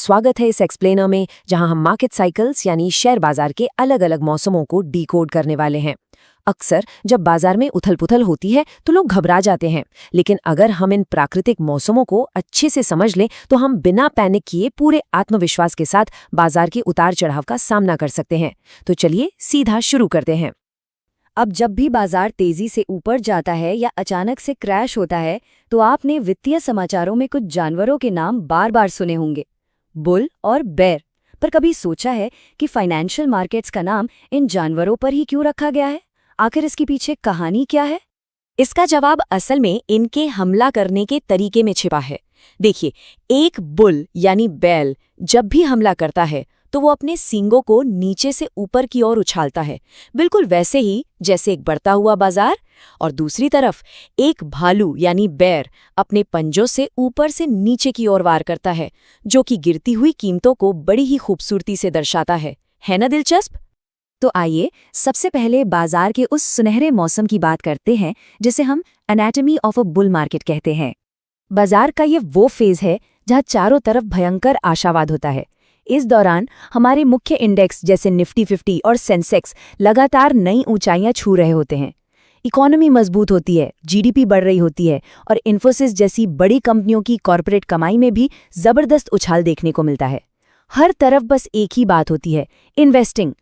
स्वागत है इस एक्सप्लेनर में, जहां हम मार्केट साइकिल्स यानी शेयर बाजार के अलग अलग मौसमों को डिकोड करने वाले हैं। अक्सर जब बाजार में उथल-पुथल होती है तो लोग घबरा जाते हैं, लेकिन अगर हम इन प्राकृतिक मौसमों को अच्छे से समझ लें तो हम बिना पैनिक किए पूरे आत्मविश्वास के साथ बाजार के उतार चढ़ाव का सामना कर सकते हैं। तो चलिए सीधा शुरू करते हैं। अब जब भी बाजार तेजी से ऊपर जाता है या अचानक से क्रैश होता है तो आपने वित्तीय समाचारों में कुछ जानवरों के नाम बार बार सुने होंगे, बुल और बेर। पर कभी सोचा है कि फाइनेंशियल मार्केट्स का नाम इन जानवरों पर ही क्यों रखा गया है? आखिर इसके पीछे कहानी क्या है? इसका जवाब असल में इनके हमला करने के तरीके में छिपा है। देखिए, एक बुल यानी बैल जब भी हमला करता है तो वो अपने सींगों को नीचे से ऊपर की ओर उछालता है, बिल्कुल वैसे ही जैसे एक बढ़ता हुआ बाजार। और दूसरी तरफ एक भालू यानी बेर अपने पंजों से ऊपर से नीचे की ओर वार करता है, जो कि गिरती हुई कीमतों को बड़ी ही खूबसूरती से दर्शाता है ना दिलचस्प? तो आइए सबसे पहले बाजार के उस सुनहरे मौसम की बात करते हैं जिसे हम anatomy of a bull market कहते हैं। बाजार का ये वो फेज है जहाँ चारों तरफ भयंकर आशावाद होता है। इस दौरान हमारे मुख्य इंडेक्स जैसे निफ्टी 50 और सेंसेक्स लगातार नई ऊंचाइयां छू रहे होते हैं। इकोनॉमी मजबूत होती है, जीडीपी बढ़ रही होती है और इन्फोसिस जैसी बड़ी कंपनियों की कॉर्पोरेट कमाई में भी जबरदस्त उछाल देखने को मिलता है। हर तरफ बस एक ही बात होती है, इन्वेस्टिंग।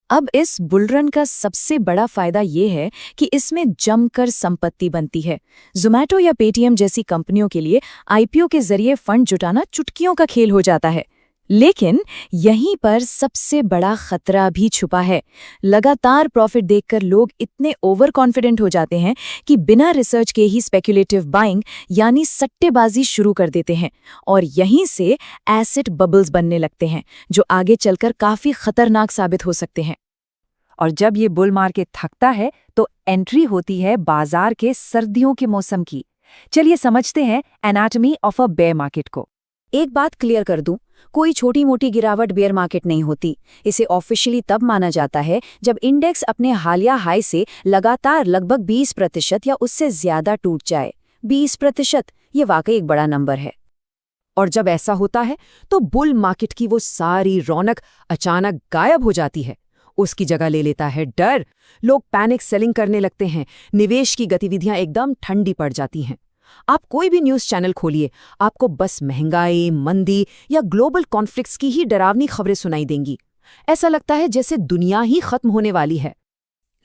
अब इस बुलरन का सबसे बड़ा फायदा ये है कि इसमें जमकर संपत्ति बनती है। ज़ोमैटो या पेटीएम जैसी कंपनियों के लिए आईपीओ के जरिए फंड जुटाना चुटकियों का खेल हो जाता है। लेकिन यहीं पर सबसे बड़ा खतरा भी छुपा है। लगातार प्रॉफिट देखकर लोग इतने ओवर कॉन्फिडेंट हो जाते हैं कि बिना रिसर्च के ही स्पेक्युलेटिव बाइंग यानी सट्टेबाजी शुरू कर देते हैं, और यहीं से एसेट बबल्स बनने लगते हैं जो आगे चलकर काफी खतरनाक साबित हो सकते हैं। और जब ये बुल मार्केट थकता है तो एंट्री होती है बाजार के सर्दियों के मौसम की। चलिए समझते हैं anatomy of a bear market को। एक बात क्लियर कर दूं, कोई छोटी मोटी गिरावट बेयर मार्केट नहीं होती। इसे ऑफिशियली तब माना जाता है जब इंडेक्स अपने हालिया हाई से लगातार लगभग 20% या उससे ज्यादा टूट जाए। 20%, ये वाकई एक बड़ा नंबर है। और जब ऐसा होता है तो बुल मार्केट की वो सारी रौनक अचानक गायब हो जाती है। उसकी जगह ले लेता है डर। लोग पैनिक सेलिंग करने लगते हैं, निवेश की गतिविधियां एकदम ठंडी पड़ जाती हैं। आप कोई भी न्यूज़ चैनल खोलिए, आपको बस महंगाई, मंदी या ग्लोबल कॉन्फ्लिक्ट्स की ही डरावनी खबरें सुनाई देंगी। ऐसा लगता है जैसे दुनिया ही खत्म होने वाली है।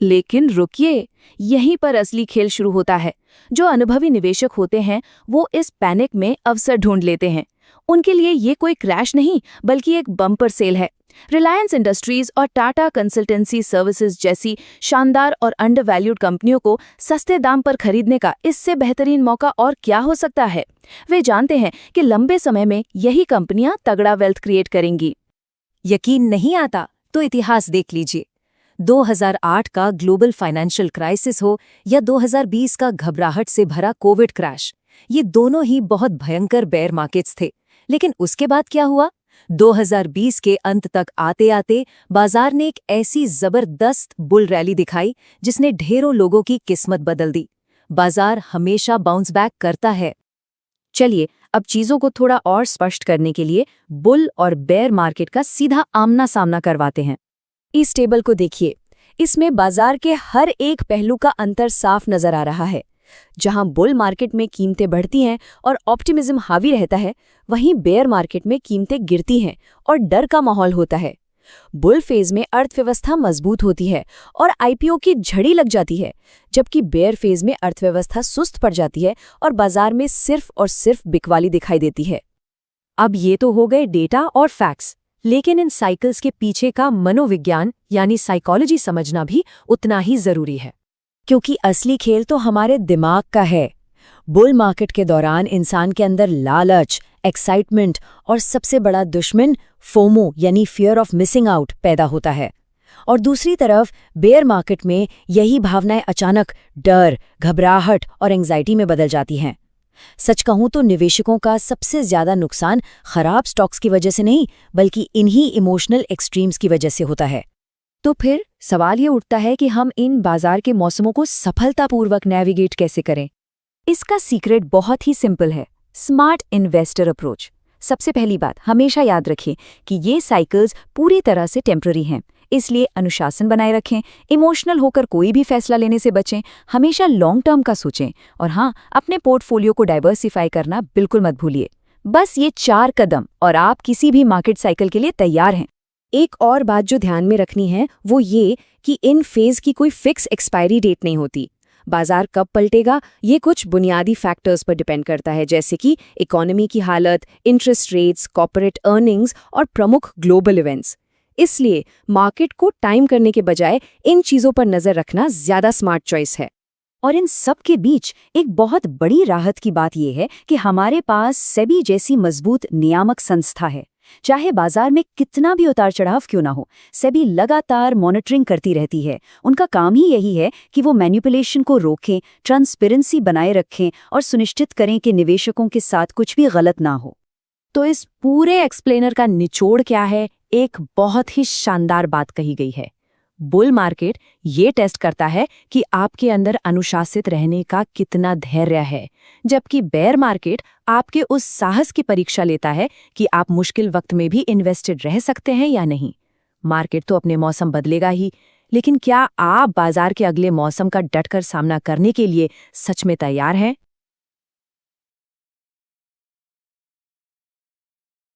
लेकिन रुकिए, यहीं पर असली खेल शुरू होता है। जो अनुभवी निवेशक होते हैं वो इस पैनिक में अवसर ढूंढ लेते हैं। उनके लिए ये कोई क्रैश नहीं बल्कि एक बम्पर सेल है। रिलायंस इंडस्ट्रीज और टाटा कंसल्टेंसी सर्विसेज जैसी शानदार और अंडरवैल्यूड कंपनियों को सस्ते दाम पर खरीदने का इससे बेहतरीन मौका और क्या हो सकता है? वे जानते हैं कि लंबे समय में यही कंपनियां तगड़ा वेल्थ क्रिएट करेंगी। यकीन नहीं आता तो इतिहास देख लीजिए। 2008 का ग्लोबल फाइनेंशियल क्राइसिस हो या 2020 का घबराहट से भरा कोविड क्रैश, ये दोनों ही बहुत भयंकर बेयर मार्केट्स थे। लेकिन उसके बाद क्या हुआ? 2020 के अंत तक आते आते बाजार ने एक ऐसी जबरदस्त बुल रैली दिखाई जिसने ढेरों लोगों की किस्मत बदल दी। बाजार हमेशा बाउंस बैक करता है। चलिए अब चीजों को थोड़ा और स्पष्ट करने के लिए बुल और बेयर मार्केट का सीधा आमना सामना करवाते हैं। इस टेबल को देखिए, इसमें बाजार के हर एक पहलू का अंतर साफ नजर आ रहा है। जहां बुल मार्केट में कीमतें बढ़ती हैं और ऑप्टिमिज्म हावी रहता है, वहीं बेयर मार्केट में कीमतें गिरती हैं और डर का माहौल होता है। बुल फेज में अर्थव्यवस्था मजबूत होती है और आईपीओ की झड़ी लग जाती है, जबकि बेयर फेज में अर्थव्यवस्था सुस्त पड़ जाती है और बाजार में सिर्फ और सिर्फ बिकवाली दिखाई देती है। अब ये तो हो गए डेटा और फैक्ट्स, लेकिन इन साइकिल्स के पीछे का मनोविज्ञान यानी साइकोलॉजी समझना भी उतना ही जरूरी है, क्योंकि असली खेल तो हमारे दिमाग का है। बुल मार्केट के दौरान इंसान के अंदर लालच, एक्साइटमेंट और सबसे बड़ा दुश्मन फोमो यानी फियर ऑफ मिसिंग आउट पैदा होता है। और दूसरी तरफ बेयर मार्केट में यही भावनाएं अचानक डर, घबराहट और एंग्जाइटी में बदल जाती हैं। सच कहूं तो निवेशकों का सबसे ज्यादा नुकसान खराब स्टॉक्स की वजह से नहीं, बल्कि इन्हीं इमोशनल एक्सट्रीम्स की वजह से होता है। तो फिर सवाल ये उठता है कि हम इन बाजार के मौसमों को सफलतापूर्वक नेविगेट कैसे करें? इसका सीक्रेट बहुत ही सिंपल है, स्मार्ट इन्वेस्टर अप्रोच। सबसे पहली बात, हमेशा याद रखें कि ये साइकिल्स पूरी तरह से टेम्पररी हैं, इसलिए अनुशासन बनाए रखें, इमोशनल होकर कोई भी फैसला लेने से बचें, हमेशा लॉन्ग टर्म का सोचें और हाँ, अपने पोर्टफोलियो को डाइवर्सिफाई करना बिल्कुल मत भूलिए। बस ये 4 कदम और आप किसी भी मार्केट साइकिल के लिए तैयार हैं। एक और बात जो ध्यान में रखनी है वो ये कि इन फेज की कोई फिक्स एक्सपायरी डेट नहीं होती। बाजार कब पलटेगा ये कुछ बुनियादी फैक्टर्स पर डिपेंड करता है, जैसे कि इकोनॉमी की हालत, इंटरेस्ट रेट्स, कॉर्पोरेट अर्निंग्स और प्रमुख ग्लोबल इवेंट्स। इसलिए मार्केट को टाइम करने के बजाय इन चीज़ों पर नज़र रखना ज़्यादा स्मार्ट चॉइस है। और इन सब के बीच एक बहुत बड़ी राहत की बात यह है कि हमारे पास सेबी जैसी मजबूत नियामक संस्था है। चाहे बाजार में कितना भी उतार चढ़ाव क्यों ना हो, सेबी लगातार मॉनिटरिंग करती रहती है। उनका काम ही यही है कि वो मैनिपुलेशन को रोकें, ट्रांसपेरेंसी बनाए रखें और सुनिश्चित करें कि निवेशकों के साथ कुछ भी गलत ना हो। तो इस पूरे एक्सप्लेनर का निचोड़ क्या है? एक बहुत ही शानदार बात कही गई है। बुल मार्केट ये टेस्ट करता है कि आपके अंदर अनुशासित रहने का कितना धैर्य है, जबकि बेयर मार्केट आपके उस साहस की परीक्षा लेता है कि आप मुश्किल वक्त में भी इन्वेस्टेड रह सकते हैं या नहीं। मार्केट तो अपने मौसम बदलेगा ही, लेकिन क्या आप बाजार के अगले मौसम का डटकर सामना करने के लिए सच में तैयार हैं?